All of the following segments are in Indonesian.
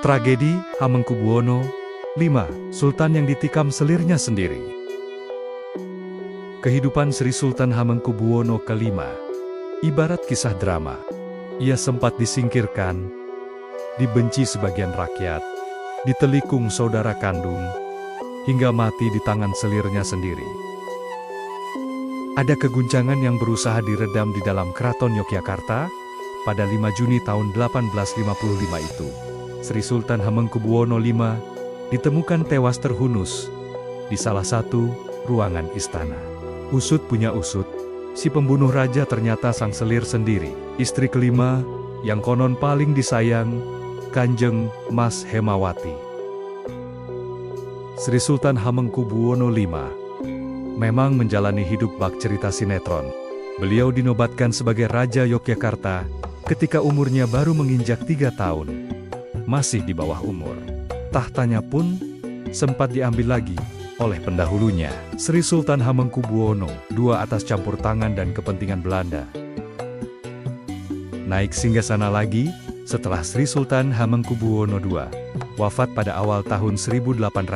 Tragedi Hamengkubuwono V, Sultan yang ditikam selirnya sendiri. Kehidupan Sri Sultan Hamengkubuwono ke-5 ibarat kisah drama. Ia sempat disingkirkan, dibenci sebagian rakyat, ditelikung saudara kandung, hingga mati di tangan selirnya sendiri. Ada keguncangan yang berusaha diredam di dalam Keraton Yogyakarta pada 5 Juni tahun 1855 itu. Sri Sultan Hamengkubuwono V ditemukan tewas terhunus di salah satu ruangan istana. Usut punya usut, si pembunuh raja ternyata sang selir sendiri, istri kelima yang konon paling disayang, Kanjeng Mas Hemawati. Sri Sultan Hamengkubuwono V memang menjalani hidup bak cerita sinetron. Beliau dinobatkan sebagai Raja Yogyakarta ketika umurnya baru menginjak 3 tahun. Masih di bawah umur. Tahtanya pun sempat diambil lagi oleh pendahulunya, Sri Sultan Hamengkubuwono II atas campur tangan dan kepentingan Belanda. Naik singgasana lagi setelah Sri Sultan Hamengkubuwono II wafat pada awal tahun 1828.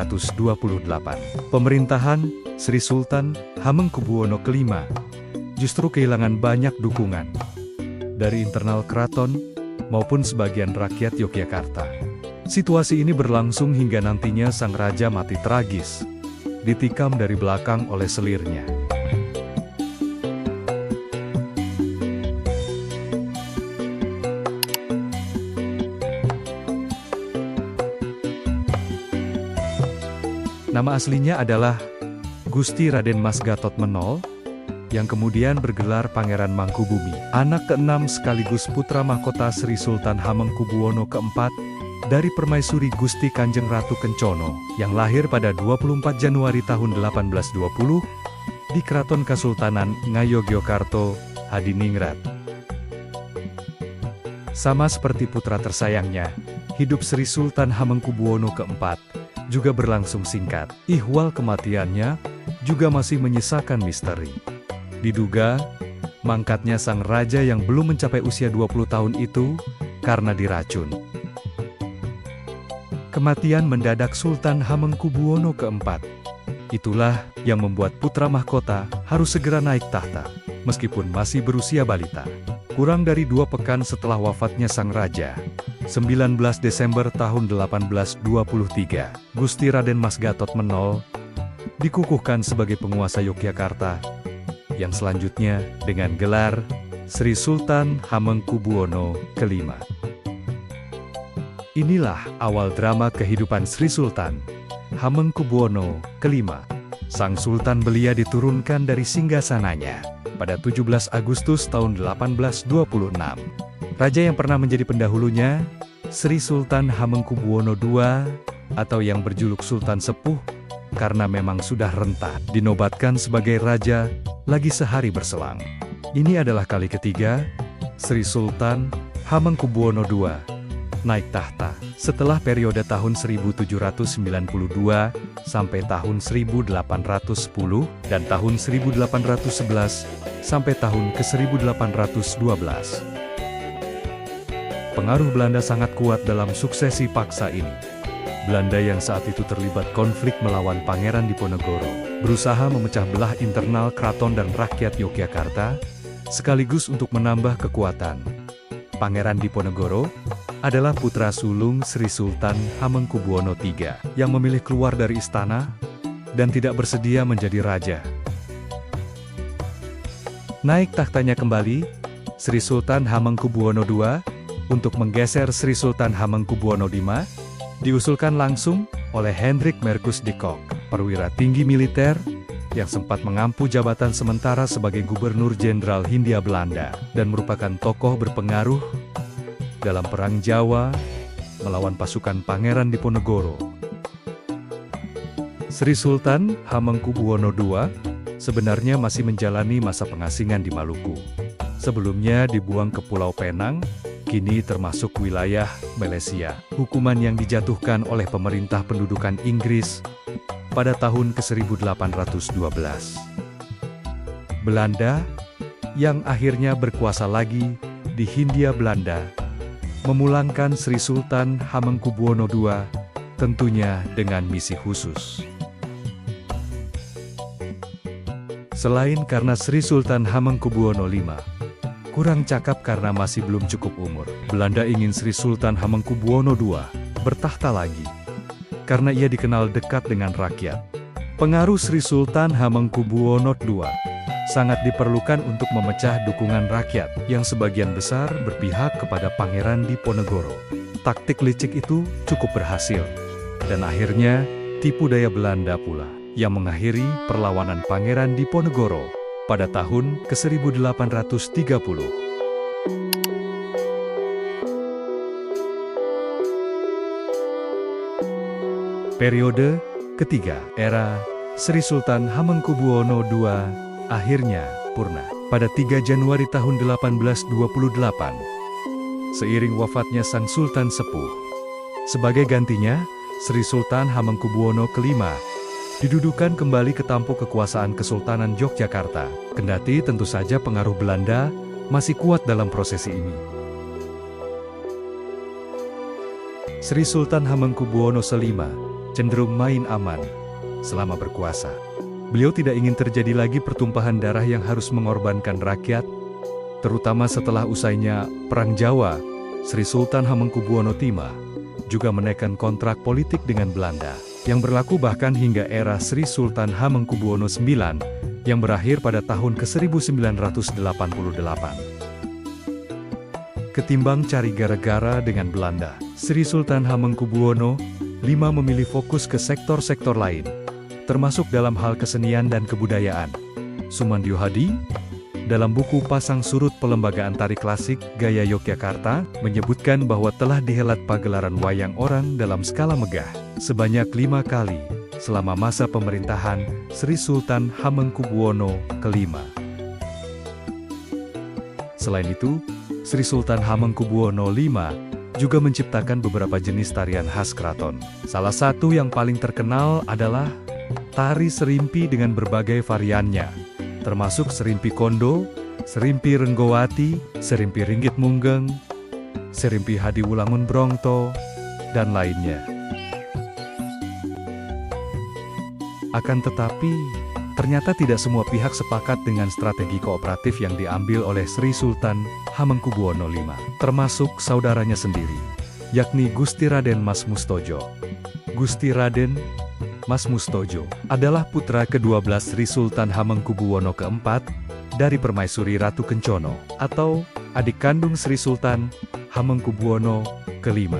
Pemerintahan Sri Sultan Hamengkubuwono ke-5 justru kehilangan banyak dukungan dari internal keraton maupun sebagian rakyat Yogyakarta. Situasi ini berlangsung hingga nantinya sang raja mati tragis, ditikam dari belakang oleh selirnya. Nama aslinya adalah Gusti Raden Mas Gatot Menol, yang kemudian bergelar Pangeran Mangkubumi, anak ke-6 sekaligus putra mahkota Sri Sultan Hamengkubuwono ke-4 dari Permaisuri Gusti Kanjeng Ratu Kencono, yang lahir pada 24 Januari tahun 1820 di Keraton Kasultanan Ngayogyakarta, Hadiningrat. Sama seperti putra tersayangnya, hidup Sri Sultan Hamengkubuwono ke-4 juga berlangsung singkat. Ihwal kematiannya juga masih menyisakan misteri. Diduga, mangkatnya sang raja yang belum mencapai usia 20 tahun itu karena diracun. Kematian mendadak Sultan Hamengkubuwono ke-4. Itulah yang membuat putra mahkota harus segera naik tahta, meskipun masih berusia balita. Kurang dari 2 pekan setelah wafatnya sang raja, 19 Desember tahun 1823, Gusti Raden Mas Gatot Menol dikukuhkan sebagai penguasa Yogyakarta, yang selanjutnya dengan gelar Sri Sultan Hamengkubuwono ke-5. Inilah awal drama kehidupan Sri Sultan Hamengkubuwono ke-5. Sang Sultan belia diturunkan dari singgasananya pada 17 Agustus tahun 1826. Raja yang pernah menjadi pendahulunya, Sri Sultan Hamengkubuwono II, atau yang berjuluk Sultan Sepuh, karena memang sudah renta, dinobatkan sebagai raja lagi sehari berselang. Ini adalah kali ketiga Sri Sultan Hamengkubuwono II naik tahta setelah periode tahun 1792 sampai tahun 1810 dan tahun 1811 sampai tahun ke-1812. Pengaruh Belanda sangat kuat dalam suksesi paksa ini. Belanda yang saat itu terlibat konflik melawan Pangeran Diponegoro, berusaha memecah belah internal keraton dan rakyat Yogyakarta, sekaligus untuk menambah kekuatan. Pangeran Diponegoro adalah putra sulung Sri Sultan Hamengkubuwono III, yang memilih keluar dari istana dan tidak bersedia menjadi raja. Naik tahtanya kembali, Sri Sultan Hamengkubuwono II untuk menggeser Sri Sultan Hamengkubuwono V diusulkan langsung oleh Hendrik Merkus de Kock, perwira tinggi militer yang sempat mengampu jabatan sementara sebagai Gubernur Jenderal Hindia Belanda dan merupakan tokoh berpengaruh dalam Perang Jawa melawan pasukan Pangeran Diponegoro. Sri Sultan Hamengkubuwono II sebenarnya masih menjalani masa pengasingan di Maluku. Sebelumnya dibuang ke Pulau Penang, kini termasuk wilayah Malaysia. Hukuman yang dijatuhkan oleh pemerintah pendudukan Inggris pada tahun ke-1812. Belanda, yang akhirnya berkuasa lagi di Hindia Belanda, memulangkan Sri Sultan Hamengkubuwono II, tentunya dengan misi khusus. Selain karena Sri Sultan Hamengkubuwono V kurang cakap karena masih belum cukup umur, Belanda ingin Sri Sultan Hamengkubuwono II bertahta lagi, karena ia dikenal dekat dengan rakyat. Pengaruh Sri Sultan Hamengkubuwono II sangat diperlukan untuk memecah dukungan rakyat yang sebagian besar berpihak kepada Pangeran Diponegoro. Taktik licik itu cukup berhasil, dan akhirnya tipu daya Belanda pula yang mengakhiri perlawanan Pangeran Diponegoro pada tahun ke-1830. Periode ketiga, era Sri Sultan Hamengkubuwono II, akhirnya purna pada 3 Januari tahun 1828. Seiring wafatnya Sang Sultan Sepuh, sebagai gantinya, Sri Sultan Hamengkubuwono V didudukan kembali ke tampuk kekuasaan Kesultanan Yogyakarta, kendati tentu saja pengaruh Belanda masih kuat dalam prosesi ini. Sri Sultan Hamengkubuwono V cenderung main aman selama berkuasa. Beliau tidak ingin terjadi lagi pertumpahan darah yang harus mengorbankan rakyat, terutama setelah usainya Perang Jawa. Sri Sultan Hamengkubuwono V juga menaikkan kontrak politik dengan Belanda, yang berlaku bahkan hingga era Sri Sultan Hamengkubuwono IX yang berakhir pada tahun ke-1988. Ketimbang cari gara-gara dengan Belanda, Sri Sultan Hamengkubuwono V memilih fokus ke sektor-sektor lain, termasuk dalam hal kesenian dan kebudayaan. Sumandio Hadi, dalam buku Pasang Surut Pelembagaan Tari Klasik Gaya Yogyakarta, menyebutkan bahwa telah dihelat pagelaran wayang orang dalam skala megah sebanyak 5 kali selama masa pemerintahan Sri Sultan Hamengkubuwono V. Selain itu, Sri Sultan Hamengkubuwono V juga menciptakan beberapa jenis tarian khas keraton. Salah satu yang paling terkenal adalah tari serimpi dengan berbagai variannya, termasuk serimpi kondo, serimpi renggowati, serimpi ringgit munggeng, serimpi hadiwulangun brongto, dan lainnya. Akan tetapi, ternyata tidak semua pihak sepakat dengan strategi kooperatif yang diambil oleh Sri Sultan Hamengkubuwono V, termasuk saudaranya sendiri, yakni Gusti Raden Mas Mustojo. Gusti Raden Mas Mustojo adalah putra ke-12 Sri Sultan Hamengkubuwono IV dari Permaisuri Ratu Kencono, atau adik kandung Sri Sultan Hamengkubuwono V.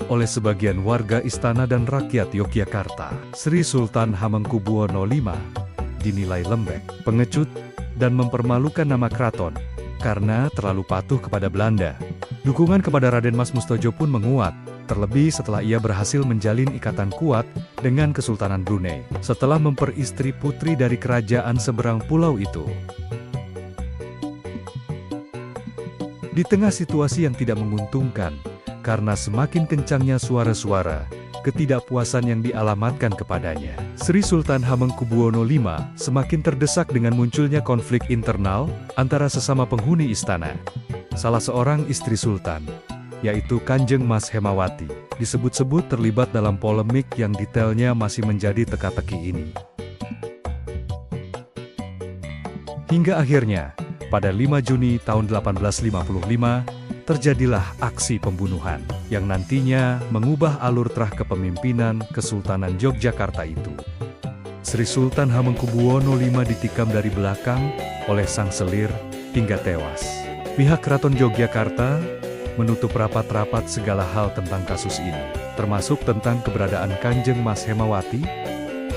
Oleh sebagian warga istana dan rakyat Yogyakarta, Sri Sultan Hamengkubuwono V dinilai lembek, pengecut, dan mempermalukan nama keraton karena terlalu patuh kepada Belanda. Dukungan kepada Raden Mas Mustojo pun menguat, terlebih setelah ia berhasil menjalin ikatan kuat dengan Kesultanan Brunei setelah memperistri putri dari kerajaan seberang pulau itu. Di tengah situasi yang tidak menguntungkan, karena semakin kencangnya suara-suara ketidakpuasan yang dialamatkan kepadanya, Sri Sultan Hamengkubuwono V semakin terdesak dengan munculnya konflik internal antara sesama penghuni istana. Salah seorang istri Sultan, yaitu Kanjeng Mas Hemawati, disebut-sebut terlibat dalam polemik yang detailnya masih menjadi teka-teki ini. Hingga akhirnya, pada 5 Juni tahun 1855, terjadilah aksi pembunuhan yang nantinya mengubah alur terah kepemimpinan Kesultanan Yogyakarta itu. Sri Sultan Hamengkubuwono V ditikam dari belakang oleh sang selir hingga tewas. Pihak Keraton Yogyakarta menutup rapat-rapat segala hal tentang kasus ini, termasuk tentang keberadaan Kanjeng Mas Hemawati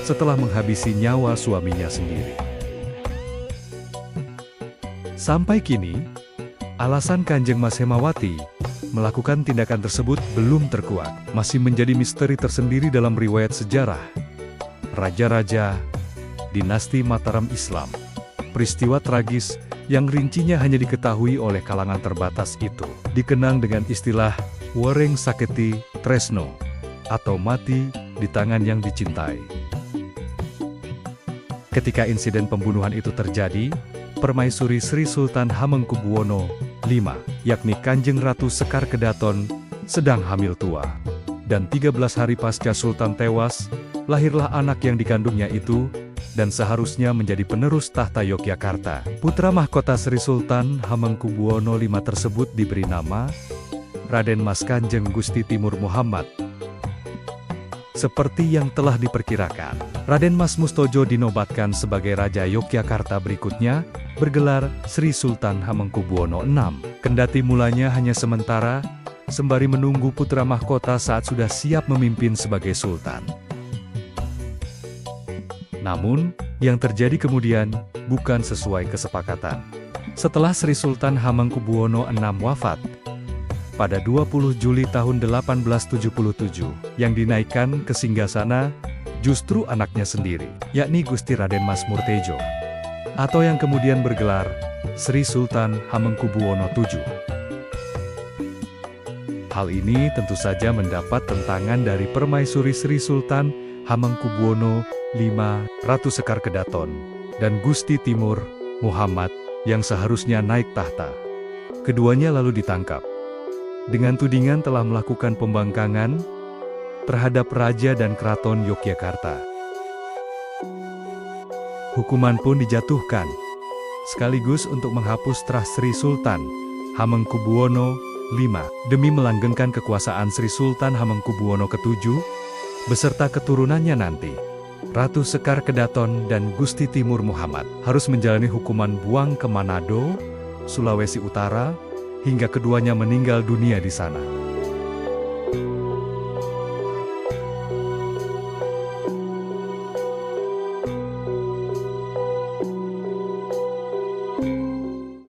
setelah menghabisi nyawa suaminya sendiri. Sampai kini, alasan Kanjeng Mas Hemawati melakukan tindakan tersebut belum terkuak, masih menjadi misteri tersendiri dalam riwayat sejarah raja-raja dinasti Mataram Islam. Peristiwa tragis yang rincinya hanya diketahui oleh kalangan terbatas itu dikenang dengan istilah Wereng Saketi Tresno, atau mati di tangan yang dicintai. Ketika insiden pembunuhan itu terjadi, Permaisuri Sri Sultan Hamengkubuwono V, yakni Kanjeng Ratu Sekar Kedaton, sedang hamil tua. Dan 13 hari pasca Sultan tewas, lahirlah anak yang dikandungnya itu, dan seharusnya menjadi penerus tahta Yogyakarta. Putra mahkota Sri Sultan Hamengkubuwono V tersebut diberi nama Raden Mas Kanjeng Gusti Timur Muhammad. Seperti yang telah diperkirakan, Raden Mas Mustojo dinobatkan sebagai Raja Yogyakarta berikutnya, bergelar Sri Sultan Hamengkubuwono VI. Kendati mulanya hanya sementara, sembari menunggu putra mahkota saat sudah siap memimpin sebagai Sultan. Namun, yang terjadi kemudian, bukan sesuai kesepakatan. Setelah Sri Sultan Hamengkubuwono VI wafat, pada 20 Juli tahun 1877, yang dinaikkan ke singgasana, justru anaknya sendiri, yakni Gusti Raden Mas Murtejo, atau yang kemudian bergelar Sri Sultan Hamengkubuwono VII. Hal ini tentu saja mendapat tentangan dari Permaisuri Sri Sultan Hamengkubuwono V, Ratu Sekar Kedaton, dan Gusti Timur Muhammad, yang seharusnya naik tahta. Keduanya lalu ditangkap dengan tudingan telah melakukan pembangkangan terhadap Raja dan Keraton Yogyakarta. Hukuman pun dijatuhkan, sekaligus untuk menghapus terah Sri Sultan Hamengkubuwono V, demi melanggengkan kekuasaan Sri Sultan Hamengkubuwono VII, beserta keturunannya nanti, Ratu Sekar Kedaton dan Gusti Timur Muhammad, harus menjalani hukuman buang ke Manado, Sulawesi Utara, hingga keduanya meninggal dunia di sana.